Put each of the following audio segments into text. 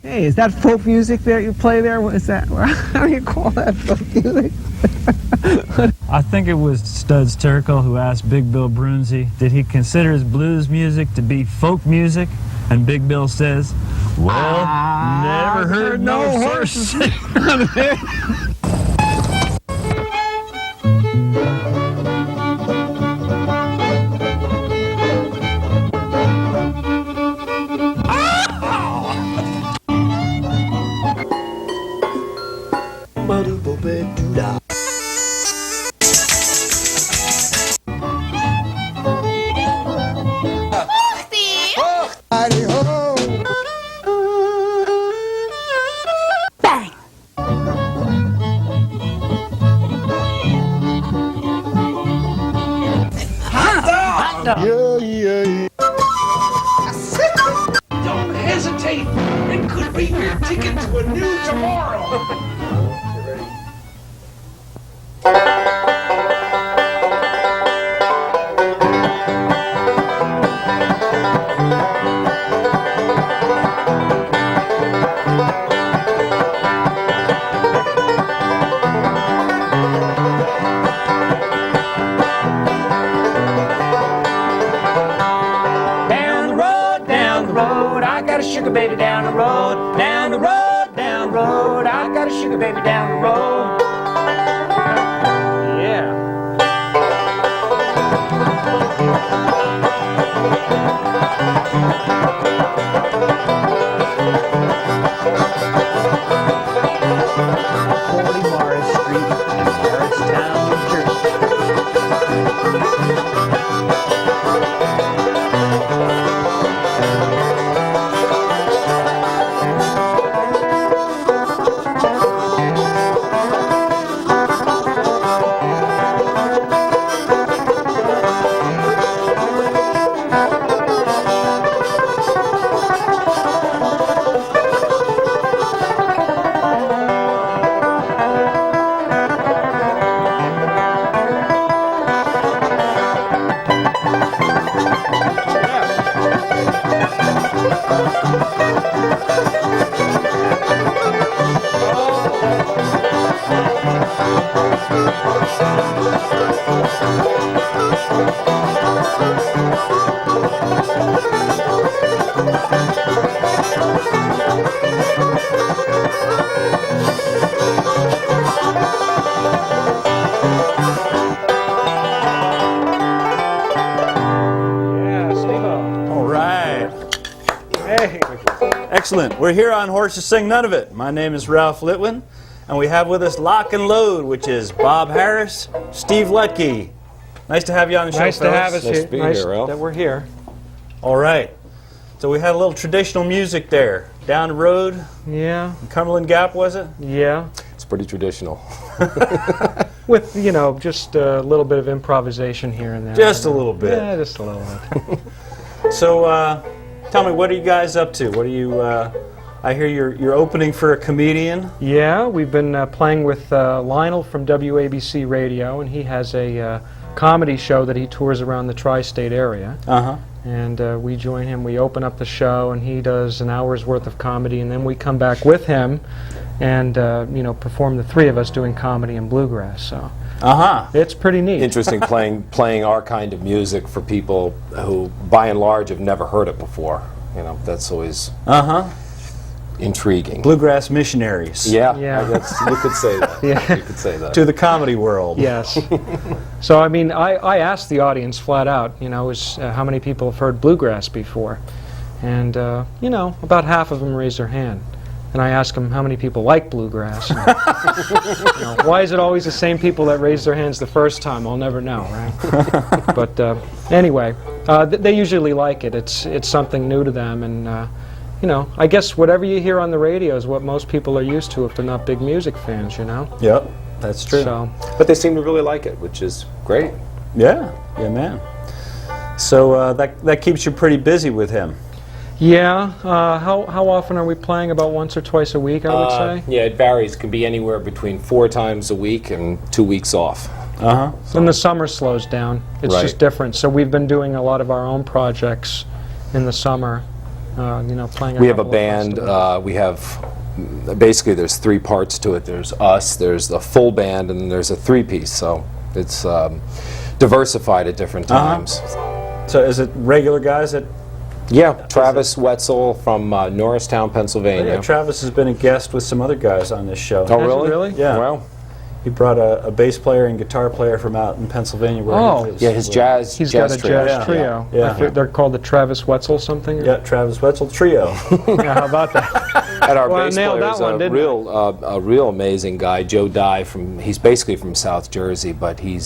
Hey, is that folk music that you play there? What is that? How do you call that folk music? I think it was Studs Terkel who asked Big Bill Brunzi, did he consider his blues music to be folk music? And Big Bill says, well, never heard no horse sing. Don't hesitate. It could be your ticket to a new tomorrow. Sugar baby down the road, down the road, down the road. I got a sugar baby down the road. Yeah. Morris Street in Morristown, New Jersey. Excellent. We're here on Horses Sing None of It. My name is Ralph Litwin, and we have with us Lock and Load, which is Bob Harris, Steve Lutke. Nice to have you on the show, Nice to have us Nice here. to be Nice here, Ralph. that we're here. All right. So we had a little traditional music there. Down the road, Yeah, Cumberland Gap, was it? yeah. It's pretty traditional. With, you know, just a little bit of improvisation here and there. Just a little bit. Yeah, just a little bit. So tell me, what are you guys up to? What are you, I hear you're opening for a comedian. Yeah, we've been playing with Lionel from WABC Radio, and he has a comedy show that he tours around the tri-state area. Uh-huh. And we join him, we open up the show, and he does an hour's worth of comedy, and then we come back with him and, you know, perform, the three of us doing comedy and bluegrass. So Uh-huh. it's pretty neat. Interesting playing our kind of music for people who, by and large, have never heard it before. You know, that's always Uh-huh. intriguing. Bluegrass missionaries. Yeah, Yeah. you could say that. Yeah. You could say that. To the comedy world. Yes. So, I mean, I asked the audience flat out, you know, how many people have heard bluegrass before? And, you know, about half of them raised their hand. And I asked them how many people like bluegrass. And, you know, why is it always the same people that raise their hands the first time? I'll never know, right? But anyway, they usually like it. It's something new to them. And, you know, I guess whatever you hear on the radio is what most people are used to if they're not big music fans, you know? Yep, that's true. So, But they seem to really like it, which is great. Yeah, man. So that keeps you pretty busy with him. yeah, how often are we playing? About once or twice a week, I would say. Yeah, it varies. It can be anywhere between 4 times a week and 2 weeks off. Uh-huh. When the summer slows down, it's Right. just different. So we've been doing a lot of our own projects in the summer, playing. We have a couple of band. festivals. We have basically there's 3 parts to it. There's us, there's the full band, and then there's a 3-piece. So it's diversified at different times. So is it regular guys that? Yeah, Travis Wetzel from Norristown, Pennsylvania. Yeah, Travis has been a guest with some other guys on this show. Oh, Has it really? really? Yeah. Well, He brought a bass player and guitar player from out in Pennsylvania. Where Oh. he lives. yeah, his jazz. He's got a trio. jazz trio. Yeah. They're called the Travis Wetzel something. Yeah, Travis Wetzel Trio. Yeah, how about that? And our Well, I bass nailed player that is one, didn't I? a real amazing guy, Joe Dye. He's basically from South Jersey, but he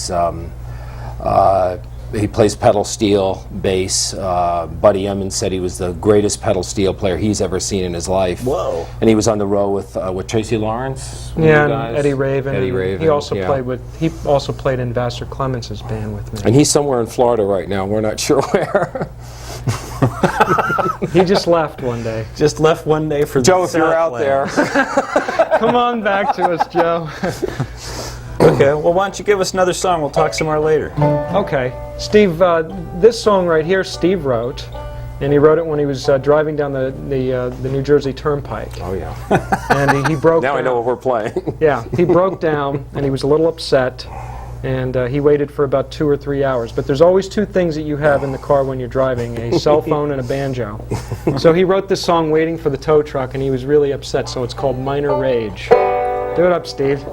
plays pedal steel bass. Buddy Emmons said he was the greatest pedal steel player he's ever seen in his life. Whoa. And he was on the road with Tracy Lawrence. one of Yeah, you and guys. Eddie Raven. Eddie and Raven. He also yeah. played in Vassar Clements' band with me. And he's somewhere in Florida right now. We're not sure where. He just left one day. Just left one day for Joe, the if you're out Southland. there. Come on back to us, Joe. Okay, well, why don't you give us another song? We'll talk some more later. Okay, Steve. This song right here, Steve wrote, and he wrote it when he was driving down the New Jersey Turnpike. Oh yeah. And he broke. Now down. I know what we're playing. Yeah, he broke down, and he was a little upset, and he waited for about 2 or 3 hours. But there's always 2 things that you have in the car when you're driving: a cell phone and a banjo. So he wrote this song waiting for the tow truck, and he was really upset. So it's called Minor Rage. Do it up, Steve.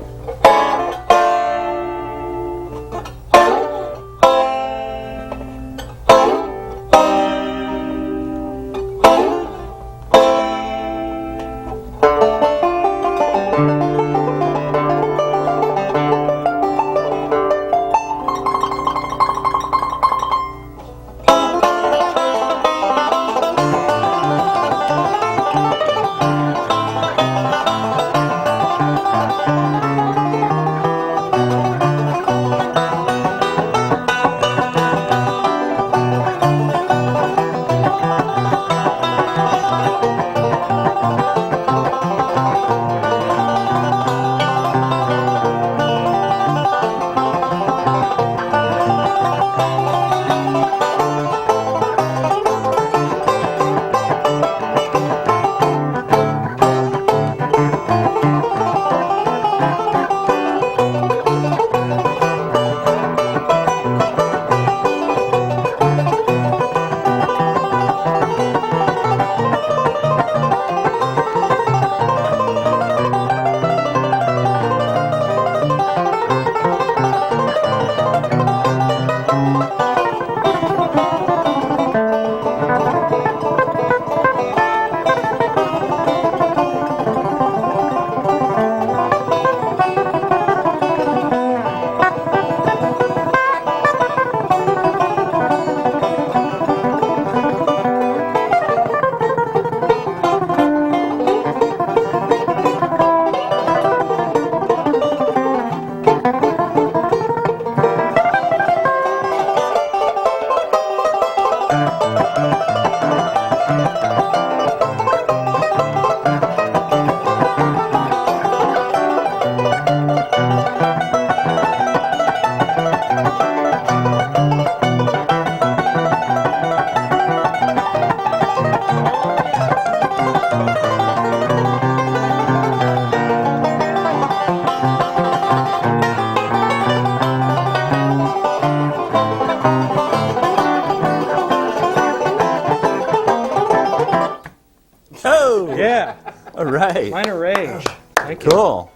Oh, Yeah, all right. Minor Rage. Thank you. Cool.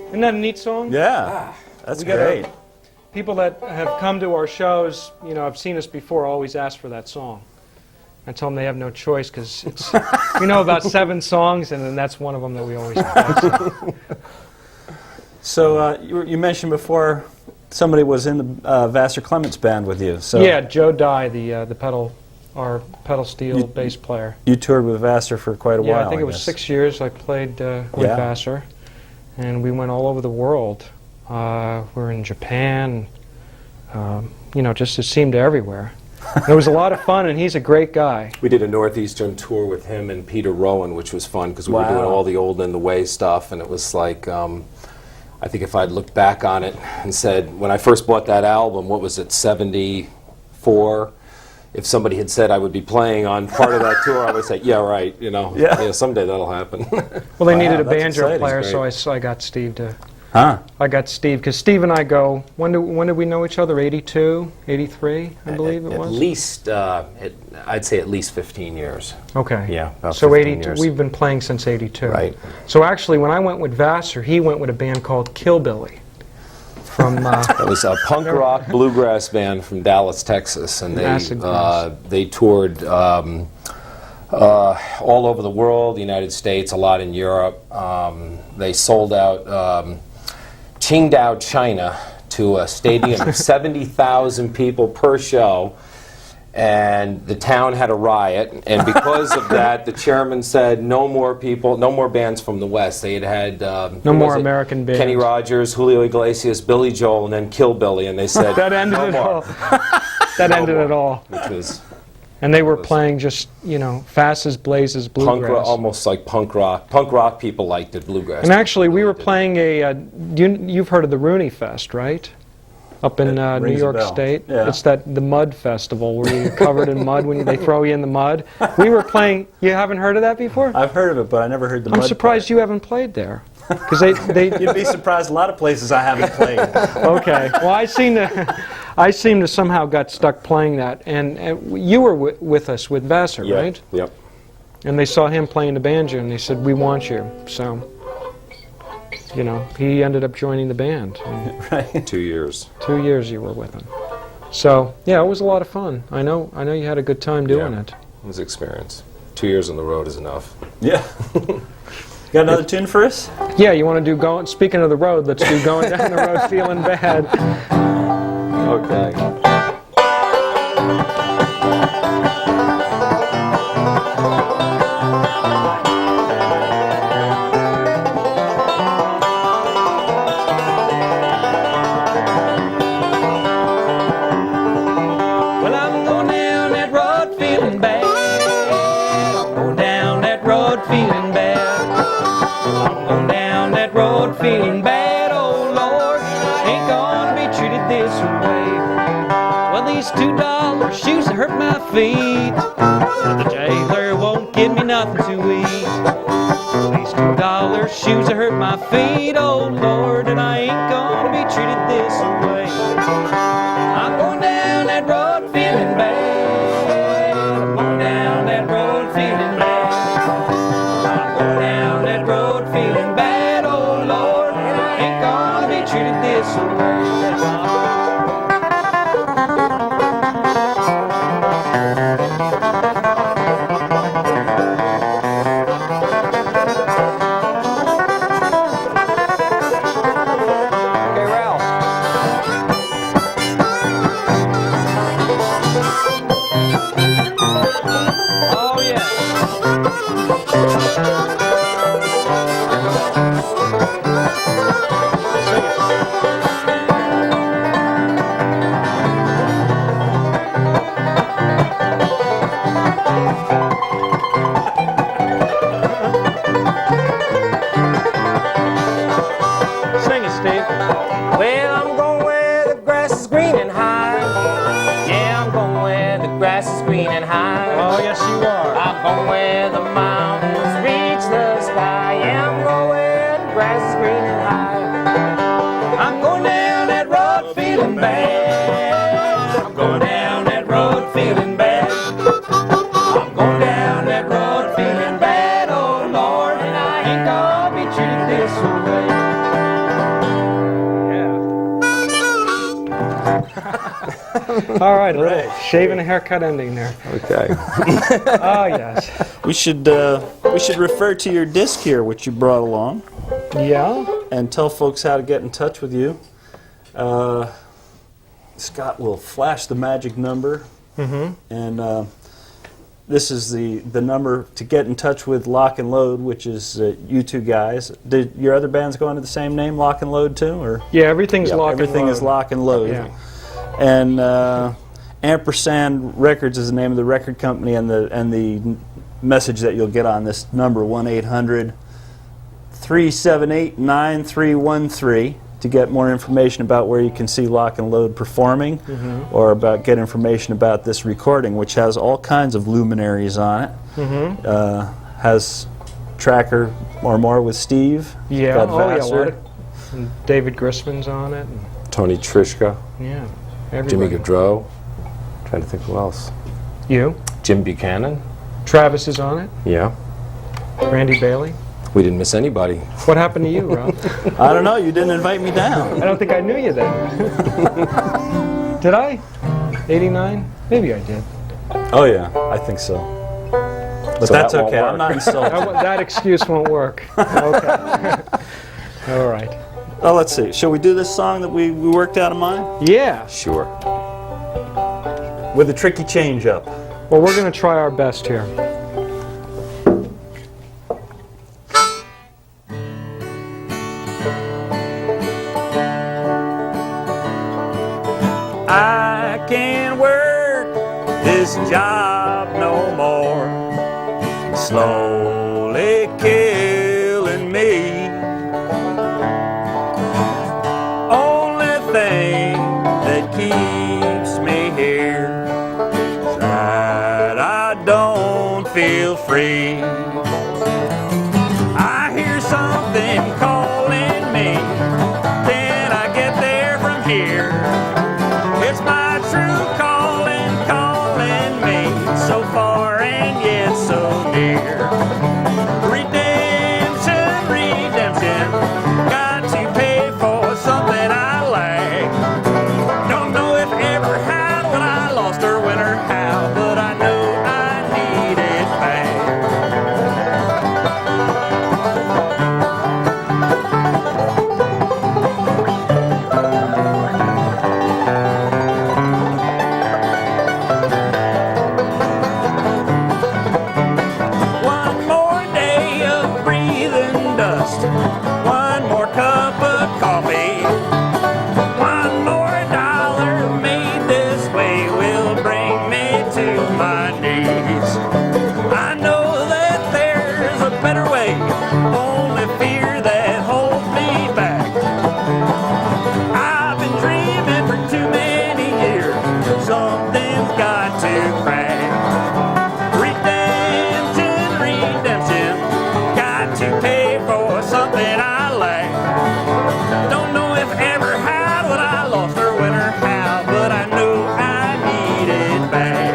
Isn't that a neat song? Yeah, that's We got great. People that have come to our shows, have seen us before, always ask for that song. I tell them they have no choice because we know about 7 songs, and then that's one of them that we always play. So you mentioned before somebody was in the Vassar Clements band with you. So Yeah, Joe Dye, our pedal steel bass player. you toured with Vassar for quite a Yeah, while. I think it was guess. 6 years I played with Yeah. Vassar, and we went all over the world. We're in Japan, just it seemed everywhere. It was a lot of fun, and he's a great guy. We did a Northeastern tour with him and Peter Rowan, which was fun because we were doing Wow. all the old In the Way stuff, and it was like, I think if I'd looked back on it and said, when I first bought that album, what was it, 74? if somebody had said I would be playing on part of that tour, I would say, yeah, right, you know, Yeah. someday that'll happen. Well, they Wow, needed a that's banjo exciting. player, Great. so I got Steve to. Huh? I got Steve because Steve and I go. When did we know each other? 82, 83, I believe it At was. least, I'd say at least 15 years. Okay. Yeah, about So 15 82. years. We've been playing since 82. Right. So actually, when I went with Vassar, he went with a band called Killbilly. From It was a punk rock bluegrass band from Dallas, Texas, and Acid Grass. they toured all over the world, the United States, a lot in Europe. They sold out Qingdao, China, to a stadium of 70,000 people per show. And the town had a riot, and because of that, the chairman said no more people, no more bands from the West. They had No who more was it? American bands. Kenny Rogers, Julio Iglesias, Billy Joel, and then Kill Billy, and they said that ended no it more. all. That ended it all. Which was And they were playing just, fast as blazes bluegrass. almost like punk rock. Punk rock people liked it, bluegrass. And actually, we were didn't. playing you've heard of the Rooney Fest, right? Up in New rings a York bell. State. Yeah. It's the mud festival where you're covered in mud when they throw you in the mud. We were playing, you haven't heard of that before? I've heard of it, but I never heard the I'm mud surprised you haven't played there. Because they You'd be surprised a lot of places I haven't played. okay. Well, I seem to somehow got stuck playing that. And you were with us with Vassar, Yeah, right? Yep. And they saw him playing the banjo, and they said, "We want you." So, he ended up joining the band. And 2 years. 2 years you were with him. So, yeah, it was a lot of fun. I know you had a good time doing Yeah. it. It was experience. 2 years on the road is enough. Yeah. Got another tune for us? Yeah, you want to do going? Speaking of the road, let's do going down the road feeling bad. Okay. Well, I'm going down that road feeling bad. I'm going down that road feeling bad. I'm going down that road feeling bad. Oh Lord, ain't gonna be treated this way. Well, these $2 shoes hurt my feet. The jailer won't give me nothing to eat. These $2 shoes hurt my feet. Oh Lord, and I ain't gonna be treated this way. I'm going down that road feeling bad. I'm going down that road feeling bad. I'm going down that road feeling bad. Oh Lord, ain't gonna be treated this way. Okay, Ralph. Oh yeah. Sing it, Steve. Well, I'm going where the grass is green and high. Yeah, I'm going where the grass is green and high. Oh, yes, you are. I'm going where the mountains reach the sky. Yeah, I'm going where the grass is green and high. I'm going down that road feeling bad. I'm going down that road feeling bad. I'm going down that road feeling bad. Oh Lord, and I ain't gonna be treated this way. All right, a little shave and a haircut ending there. Okay. Oh, yes. We should refer to your disc here, which you brought along, Yeah? and tell folks how to get in touch with you. Scott will flash the magic number, and this is the number to get in touch with Lock and Load, which is you two guys. Did your other bands go under the same name, Lock and Load too, or Yeah, everything's locked. everything is Lock and Load? Yeah. And Ampersand Records is the name of the record company, and the message that you'll get on this number 1-800-378-9313 to get more information about where you can see Lock and Load performing, or about get information about this recording, which has all kinds of luminaries on it. Has tracker or more with Steve. Yeah, got oh yeah, a lot Vassar. of, and David Grisman's on it. And, Tony Trishka, yeah, Jimmy everybody. Gaudreau. Trying to think who else. You? Jim Buchanan. Travis is on it. Yeah. Randy Bailey. We didn't miss anybody. What happened to you, Rob? I don't know, you didn't invite me down. I don't think I knew you then. Did I? 89? Maybe I did. Oh yeah, I think so. But So that's that won't okay, work. I'm not insulted. That excuse won't work. Okay. All right. Oh, let's see, shall we do this song that we worked out of mine? Yeah. Sure. With a tricky change up. Well, we're going to try our best here. I can't work this job no more. It's slowly killing me. Only thing that keeps me here is that I don't feel free. I hear something calling me. Can I get there from here? It's my true calling, calling me, so far and yet so near. Redemption, redemption, got to pay for something I lack. Don't know if ever how, when I lost or when or how, but I know I need it back. One more day of breathing dust. One more cup of coffee. One more dollar made this way will bring me to my knees. I know that there's a better way, only fear that holds me back. I've been dreaming for too many years, something's got to crack. Redemption, redemption, got to pay for something I lack. Don't know if ever how, what I lost or when or how, but I know I need it back.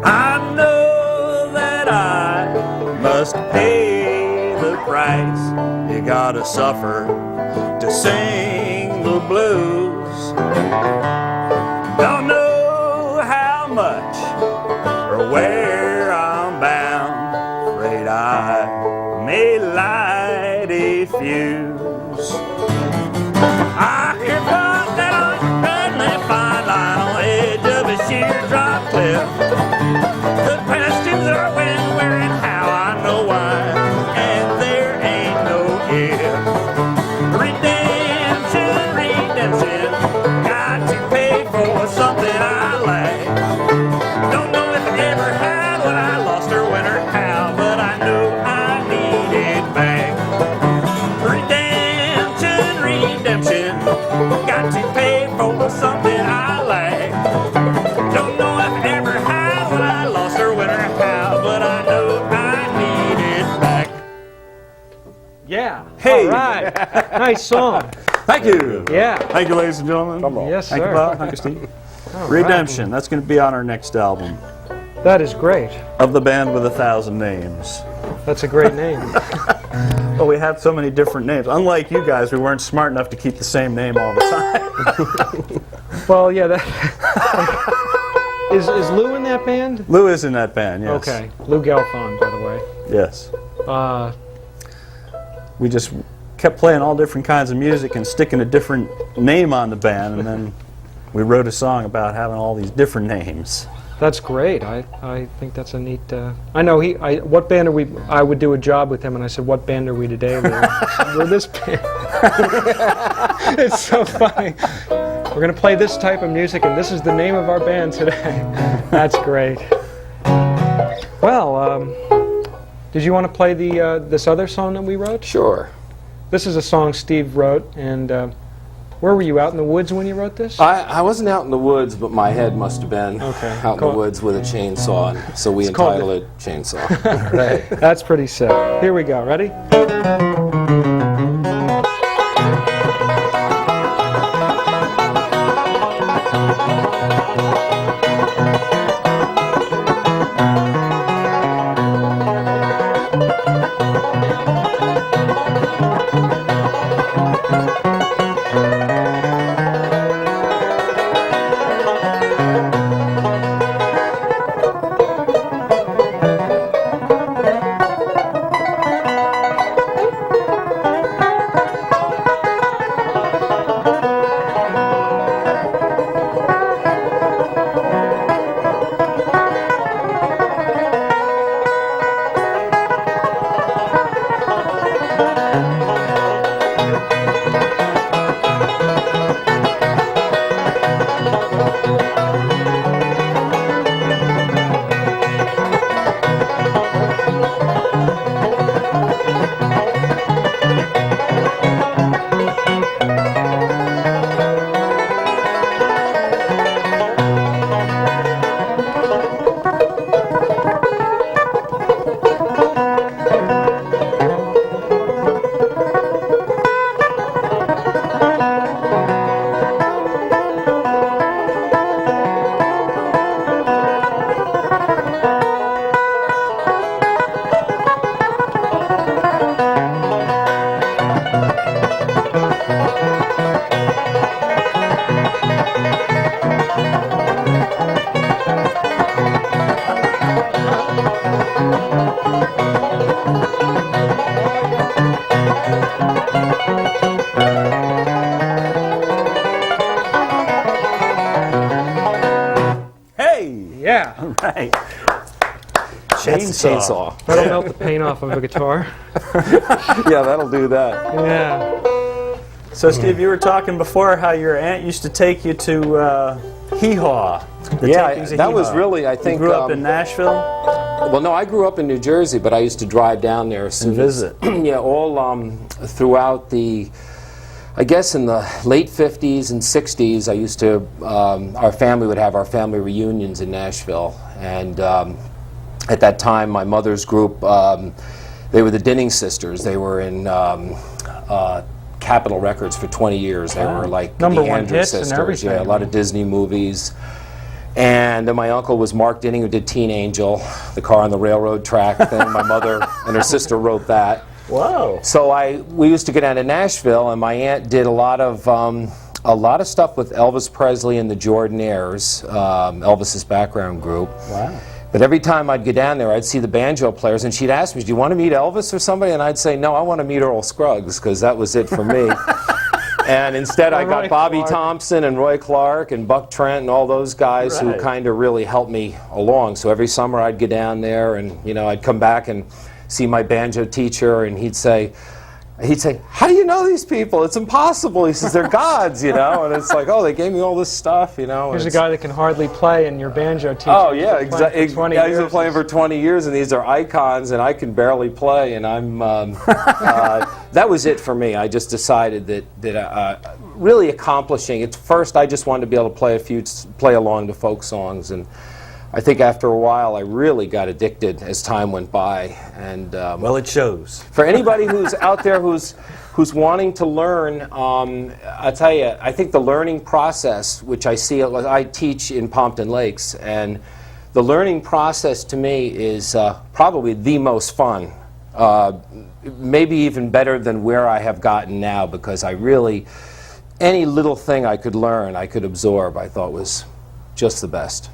I know that I must pay the price. You gotta suffer to sing the blues. Don't know how much or where I'm bound. Afraid I may light a fuse. I hear about that unfriendly fine line on the edge of a sheer drop cliff. The questions are when, where, and how. I know why, and there ain't no if. Redemption, redemption, got to pay for something I lack. Don't know if I ever had what I lost or when or how, but I know I need it back. Redemption, redemption, got to pay for something I lack. Don't know if I ever had what I lost or when or how, but I know I need it back. Yeah. Hey. All right. Nice song. Thank you. Yeah. Thank you, ladies and gentlemen. Yes, Thank you, sir. Bob. Thank you, Steve. All Redemption. That's going to be on our next album. right. That is great. Of the Band with 1,000 Names. That's a great name. Well, we had so many different names. Unlike you guys, we weren't smart enough to keep the same name all the time. Well, yeah. That is Lou in that band? Lou is in that band, yes. Okay. Lou Galfond, by the way. Yes. Uh, We just kept playing all different kinds of music and sticking a different name on the band, and then we wrote a song about having all these different names. That's great. I think that's a neat. I know what band are we? I would do a job with him, and I said, "What band are we today?" We're this band. It's so funny. We're gonna play this type of music, and this is the name of our band today. That's great. Well, did you want to play this other song that we wrote? Sure. This is a song Steve wrote, and where were you, out in the woods when you wrote this? I wasn't out in the woods, but my head must have been Okay. out in the woods with a chainsaw, and so we called entitled it Chainsaw. Right. That's pretty sick. Here we go. Ready? Yeah. All right. Chainsaw. That'll melt the paint off of a guitar. Yeah, that'll do that. Yeah. So, Steve, you were talking before how your aunt used to take you to Hee Haw. Yeah, that was really, I think... You grew up in Nashville? Well, no, I grew up in New Jersey, but I used to drive down there as soon And visit. Yeah, all throughout the... I guess in the late 50s and 60s, I used to... our family would have our family reunions in Nashville. And at that time, my mother's group, they were the Dinning Sisters. They were in Capitol Records for 20 years. They were like Number the one Andrews hits and Sisters. everything. Yeah, a lot of Disney movies. And then my uncle was Mark Dinning, who did Teen Angel, the car on the railroad track thing. My mother and her sister wrote that. Whoa. So we used to go down to Nashville, and my aunt did a lot of stuff with Elvis Presley and the Jordanaires, Elvis's background group. Wow. But every time I'd go down there, I'd see the banjo players, and she'd ask me, "Do you want to meet Elvis or somebody?" And I'd say, "No, I want to meet Earl Scruggs," because that was it for me. And instead, I got Roy Bobby Clark. Thompson and Roy Clark and Buck Trent and all those guys who Right. kind of really helped me along. So every summer I'd go down there, and I'd come back and see my banjo teacher, and he'd say, "How do you know these people? It's impossible." He says, "They're gods," And it's like, "Oh, they gave me all this stuff," Here's a It's- guy that can hardly play, and your banjo teacher. Oh yeah, He's been playing exactly. for 20 He's been years. playing for 20 years, and these are icons, and I can barely play, and I'm. That was it for me. I just decided that really accomplishing it. First, I just wanted to be able to play along to folk songs, and I think after a while, I really got addicted as time went by. And Well, it shows. for anybody who's out there who's wanting to learn, I'll tell you, I think the learning process, which I teach in Pompton Lakes, and the learning process to me is probably the most fun. Maybe even better than where I have gotten now, because any little thing I could learn, I could absorb, I thought was just the best.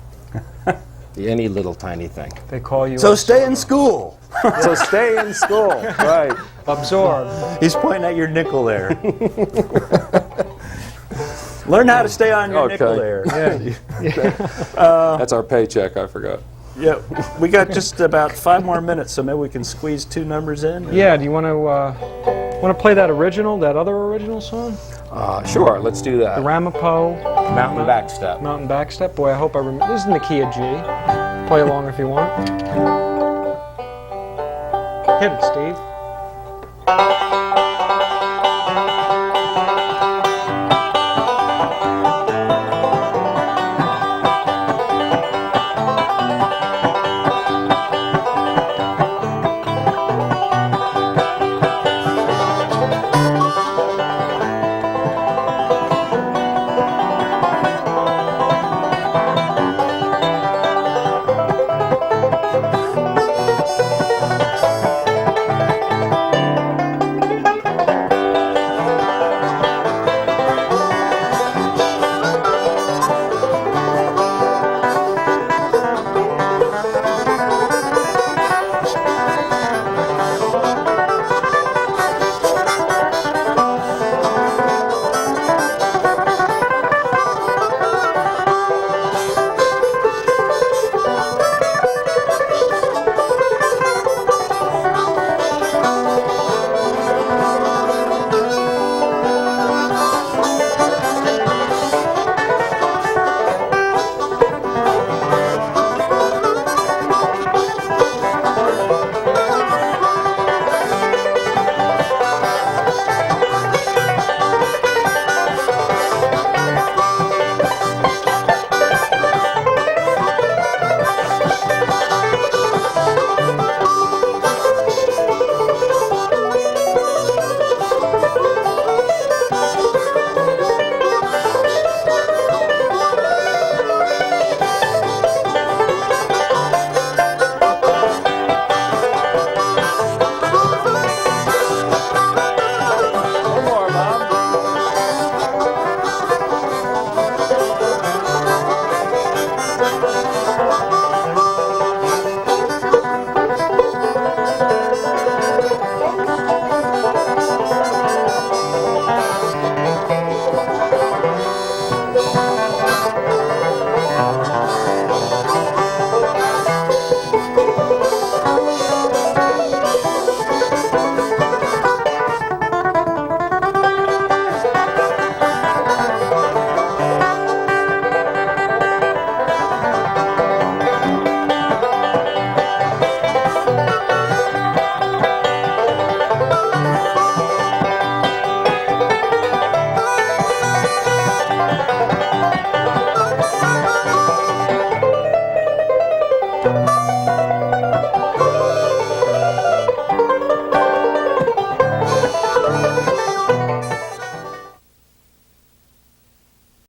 Any little tiny thing. They call you. So stay in school. So stay in school, right. Absorb. He's pointing at your nickel there. Learn how to stay on your nickel there. That's our paycheck, I forgot. Yeah, we got just about 5 more minutes, so maybe we can squeeze 2 numbers in. Yeah, do you want to play that other original song? Sure, let's do that. The Ramapo. Mountain Backstep. Mountain Backstep. Boy, I hope I remember. This is in the key of G. Play along if you want. Hit it, Steve.